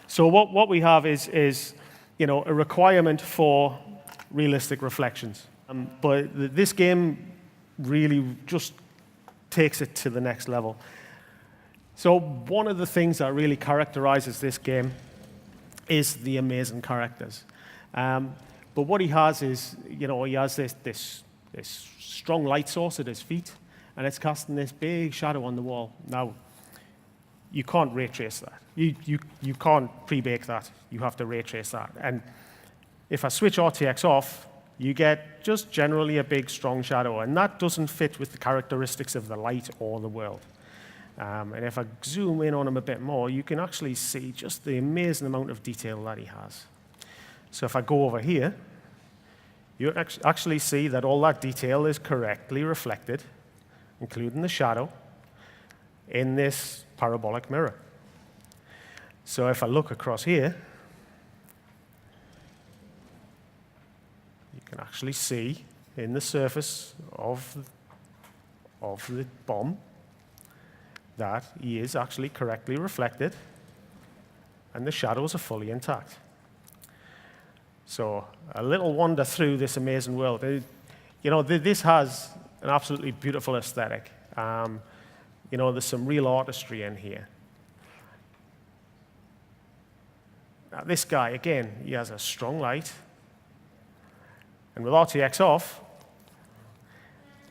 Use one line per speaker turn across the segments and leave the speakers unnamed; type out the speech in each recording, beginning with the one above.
So what we have is a requirement for realistic reflections. But this game really just takes it to the next level. So one of the things that really characterizes this game is the amazing characters. But what he has is, he has this strong light source at his feet, and it's casting this big shadow on the wall. Now, you can't ray trace that. You can't pre-bake that. You have to ray trace that. And if I switch RTX off, you get just generally a big, strong shadow, and that doesn't fit with the characteristics of the light or the world. And if I zoom in on him a bit more, you can actually see just the amazing amount of detail that he has. So if I go over here, you actually see that all that detail is correctly reflected, including the shadow, in this parabolic mirror. So if I look across here, you can actually see in the surface of the bomb that he is actually correctly reflected, and the shadows are fully intact. So a little wander through this amazing world. This has an absolutely beautiful aesthetic. There's some real artistry in here. Now, this guy, again, he has a strong light. And with RTX off,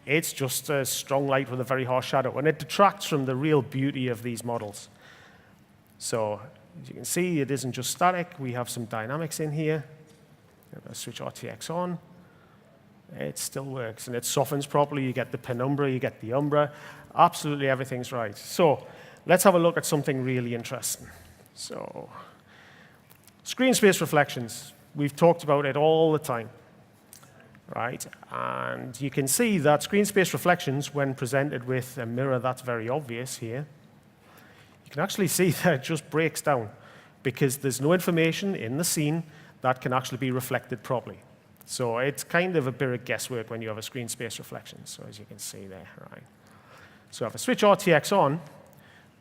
it's just a strong light with a very harsh shadow. And it detracts from the real beauty of these models. So as you can see, it isn't just static. We have some dynamics in here. If I switch RTX on, it still works. And it softens properly. You get the penumbra, you get the umbra. Absolutely everything's right. So let's have a look at something really interesting. So screen space reflections. We've talked about it all the time. Right? And you can see that screen space reflections, when presented with a mirror that's very obvious here, you can actually see that it just breaks down because there's no information in the scene that can actually be reflected properly. So it's kind of a bit of guesswork when you have a screen space reflection, so as you can see there. Right? So if I switch RTX on,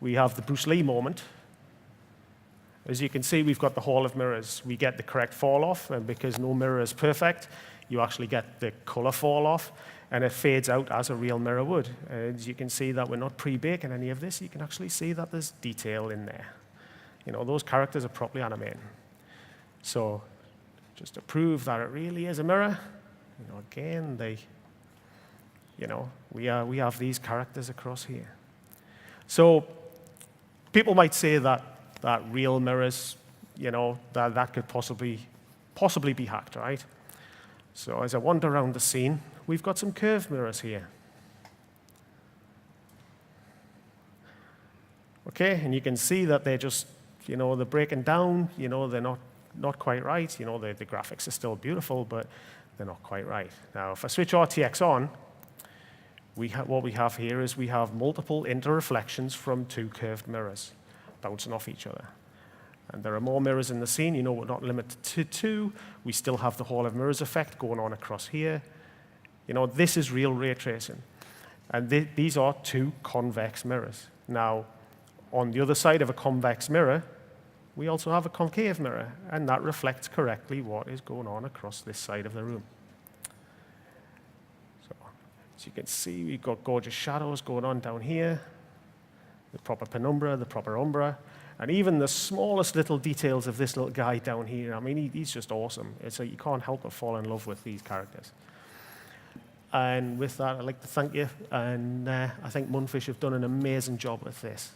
we have the Bruce Lee moment. As you can see, we've got the Hall of Mirrors. We get the correct fall off, and because no mirror is perfect, you actually get the color fall off, and it fades out as a real mirror would. As you can see that we're not pre-baking any of this, you can actually see that there's detail in there. Those characters are properly animated. So just to prove that it really is a mirror, again, we have these characters across here. So people might say that real mirrors, that could possibly be hacked, right? So as I wander around the scene, we've got some curved mirrors here. Okay, and you can see that they're just, they're breaking down, they're not quite right. The graphics are still beautiful, but they're not quite right. Now, if I switch RTX on, what we have here is we have multiple interreflections from two curved mirrors bouncing off each other. And there are more mirrors in the scene. We're not limited to two. We still have the Hall of Mirrors effect going on across here. This is real ray tracing. And these are two convex mirrors. Now, on the other side of a convex mirror, we also have a concave mirror, and that reflects correctly what is going on across this side of the room. So, as you can see, we've got gorgeous shadows going on down here, the proper penumbra, the proper umbra, and even the smallest little details of this little guy down here. I mean, he's just awesome. You can't help but fall in love with these characters. And with that, I'd like to thank you, and I think Munfish have done an amazing job with this.